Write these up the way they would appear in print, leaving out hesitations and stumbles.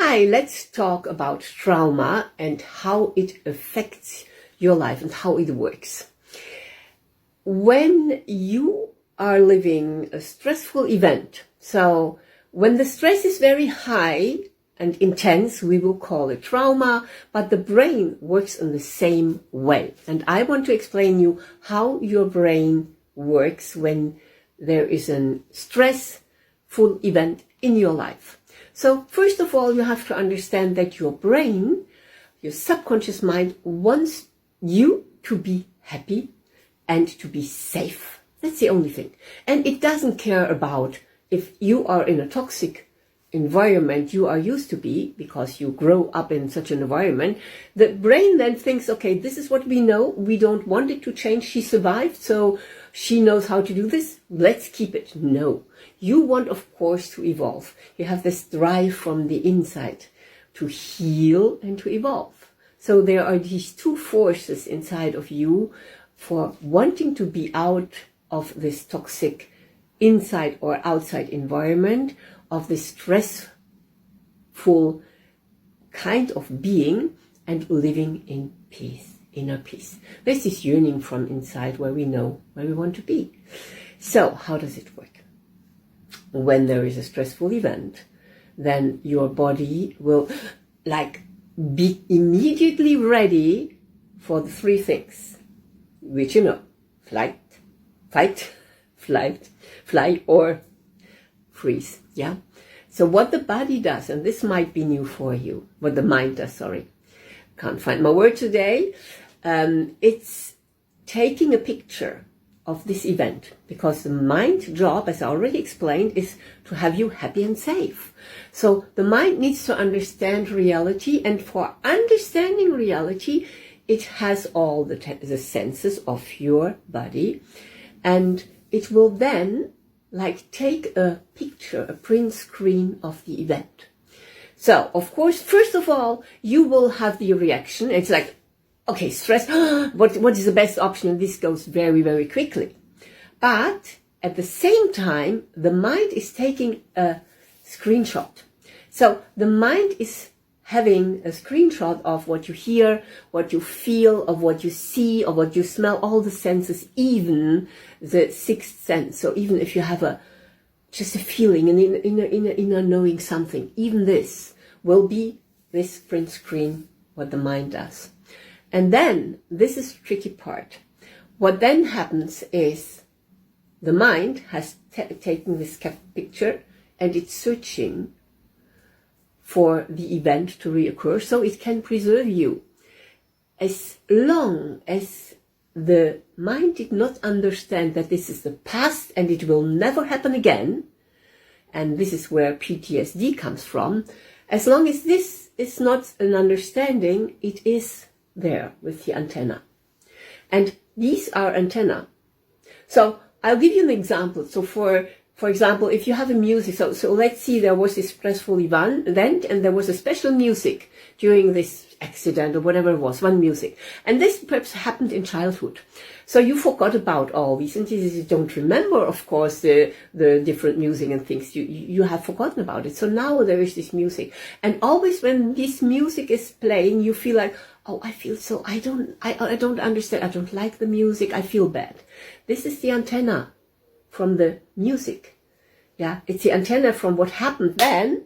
Hi, let's talk about trauma and how it affects your life and how it works. When you are living a stressful event, so when the stress is very high and intense, we will call it trauma, but the brain works in the same way. And I want to explain you how your brain works when there is a stressful event in your life. So first of all, you have to understand that your brain, your subconscious mind, wants you to be happy and to be safe. That's the only thing. And it doesn't care about if you are in a toxic environment you are used to be, because you grow up in such an environment. The brain then thinks, okay, this is what we know. We don't want it to change. She survived, so she knows how to do this. Let's keep it. No. You want, of course, to evolve. You have this drive from the inside to heal and to evolve. So there are these two forces inside of you for wanting to be out of this toxic inside or outside environment, of this stressful kind of being, and living in peace, inner peace. There's this yearning from inside where we know where we want to be. So how does it work? When there is a stressful event, then your body will be immediately ready for the three things, which you know: fight, fly, or freeze. Yeah. So what the body does, and this might be new for you, what the mind does, can't find my word today. It's taking a picture of this event, because the mind's job, as I already explained, is to have you happy and safe. So the mind needs to understand reality, and for understanding reality, it has all the senses of your body, and it will then take a picture, a print screen of the event. So, of course, first of all, you will have the reaction. It's like, okay, stress, what is the best option? And this goes very, very quickly. But at the same time, the mind is taking a screenshot. So the mind is having a screenshot of what you hear, what you feel, of what you see, of what you smell, all the senses, even the sixth sense. So even if you have just a feeling, an inner knowing something, even this will be this print screen, what the mind does. And then, this is the tricky part. What then happens is the mind has taken this picture and it's searching for the event to reoccur, so it can preserve you. As long as the mind did not understand that this is the past and it will never happen again, and this is where PTSD comes from, as long as this is not an understanding, it is there with the antenna. And these are antenna. So I'll give you an example. So for example, if you have a music, so let's see, there was this stressful event, and there was a special music during this accident or whatever it was, one music. And this perhaps happened in childhood. So you forgot about all these, and you don't remember, of course, the different music and things. You have forgotten about it. So now there is this music. And always when this music is playing, you feel like, oh, I don't understand. I don't like the music. I feel bad. This is the antenna from the music. Yeah, it's the antenna from what happened then,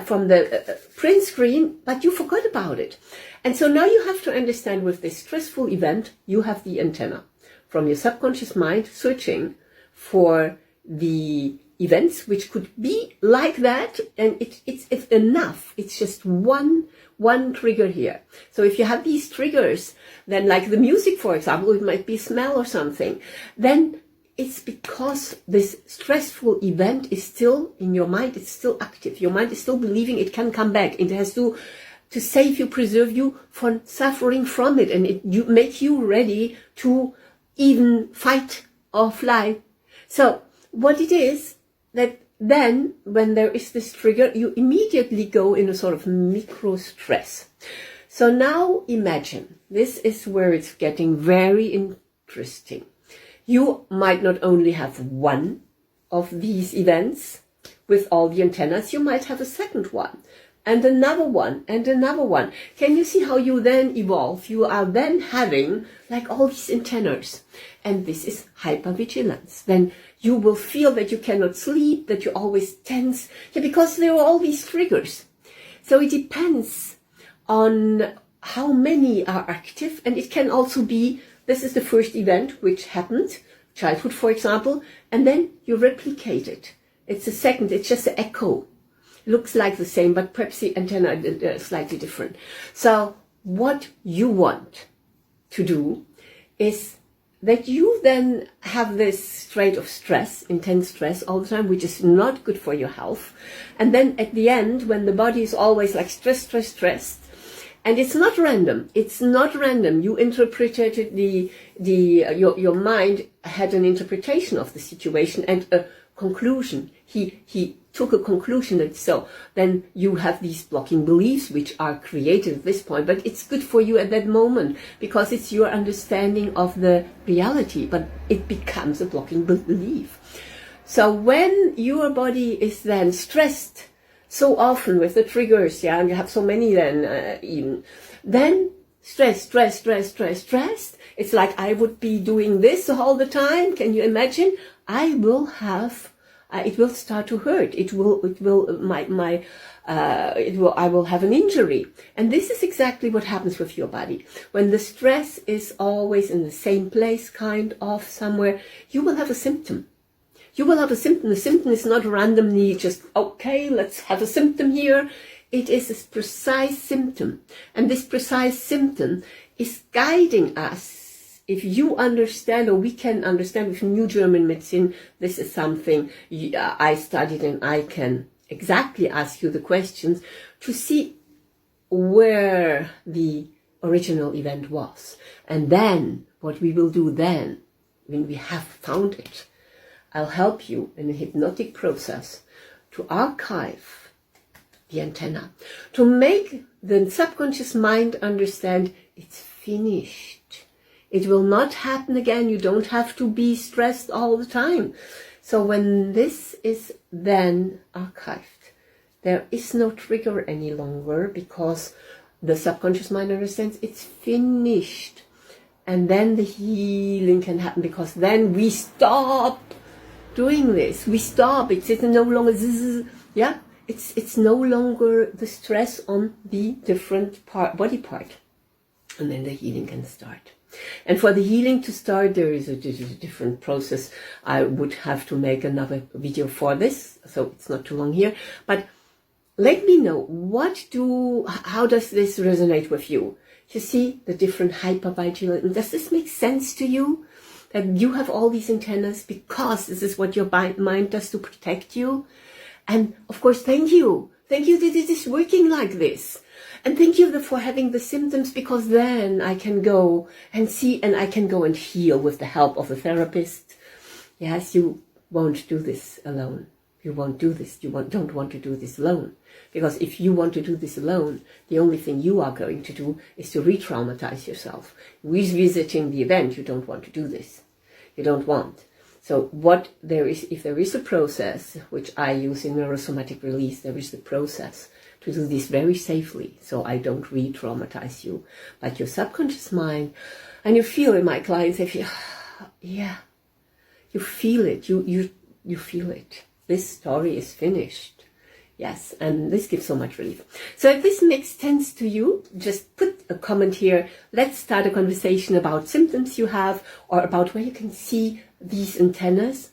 from the print screen, but you forgot about it. And so now you have to understand, with this stressful event, you have the antenna from your subconscious mind searching for the events which could be like that, and it's enough. It's just one trigger here. So if you have these triggers, then like the music, for example, it might be smell or something, then it's because this stressful event is still in your mind. It's still active. Your mind is still believing it can come back. It has to save you, preserve you from suffering from it, and make you ready to even fight or fly. So what it is, that then when there is this trigger, you immediately go in a sort of micro stress. So now imagine, this is where it's getting very interesting. You might not only have one of these events with all the antennas, you might have a second one. and another one, and another one. Can you see how you then evolve? You are then having like all these antennas. And this is hypervigilance. Then you will feel that you cannot sleep, that you're always tense, because there are all these triggers. So it depends on how many are active, and it can also be, this is the first event which happened, childhood for example, and then you replicate it. It's a second, it's just an echo. Looks like the same, but perhaps the antenna are slightly different. So what you want to do is that you then have this state of stress, intense stress all the time, which is not good for your health. And then at the end, when the body is always like stressed, and it's not random. It's not random. You interpreted your mind had an interpretation of the situation and a conclusion. He took a conclusion, and so then you have these blocking beliefs which are created at this point, but it's good for you at that moment because it's your understanding of the reality, but it becomes a blocking belief. So when your body is then stressed so often with the triggers, and you have so many then stress. It's like I would be doing this all the time. Can you imagine? I will have, it will start to hurt. I will have an injury. And this is exactly what happens with your body. When the stress is always in the same place, kind of somewhere, you will have a symptom. You will have a symptom. The symptom is not randomly just, okay, let's have a symptom here. It is a precise symptom. And this precise symptom is guiding us. If you understand, or we can understand with New German medicine, this is something I studied, and I can exactly ask you the questions to see where the original event was. And then, what we will do then, when we have found it, I'll help you in a hypnotic process to archive the antenna, to make the subconscious mind understand it's finished. It will not happen again. You don't have to be stressed all the time. So when this is then archived, there is no trigger any longer because the subconscious mind understands it's finished. And then the healing can happen because then we stop doing this. We stop. It's no longer zzz, yeah. It's no longer the stress on the different body part, and then the healing can start. And for the healing to start, there is a different process. I would have to make another video for this, so it's not too long here. But let me know how does this resonate with you? You see the different hypervigilance. Does this make sense to you? That you have all these antennas because this is what your mind does to protect you. And of course, thank you. Thank you that it is working like this. And thank you for having the symptoms, because then I can go and see, and I can go and heal with the help of a therapist. Yes, you won't do this alone. You won't do this. You don't want to do this alone. Because if you want to do this alone, the only thing you are going to do is to re-traumatize yourself. Revisiting the event, you don't want to do this. You don't want. So if there is a process, which I use in NeuroSomatic Release, there is the process to do this very safely, so I don't re-traumatize you. But your subconscious mind, and you feel it, my clients, they feel, yeah, you feel it, you feel it. This story is finished. Yes, and this gives so much relief. So if this makes sense to you, just put a comment here. Let's start a conversation about symptoms you have, or about where you can see these antennas.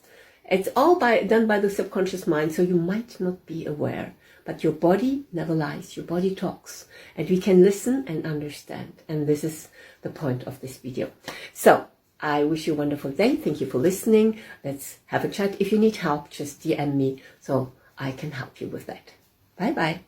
It's all done by the subconscious mind, so you might not be aware. But your body never lies. Your body talks. And we can listen and understand. And this is the point of this video. So I wish you a wonderful day. Thank you for listening. Let's have a chat. If you need help, just DM me so I can help you with that. Bye-bye.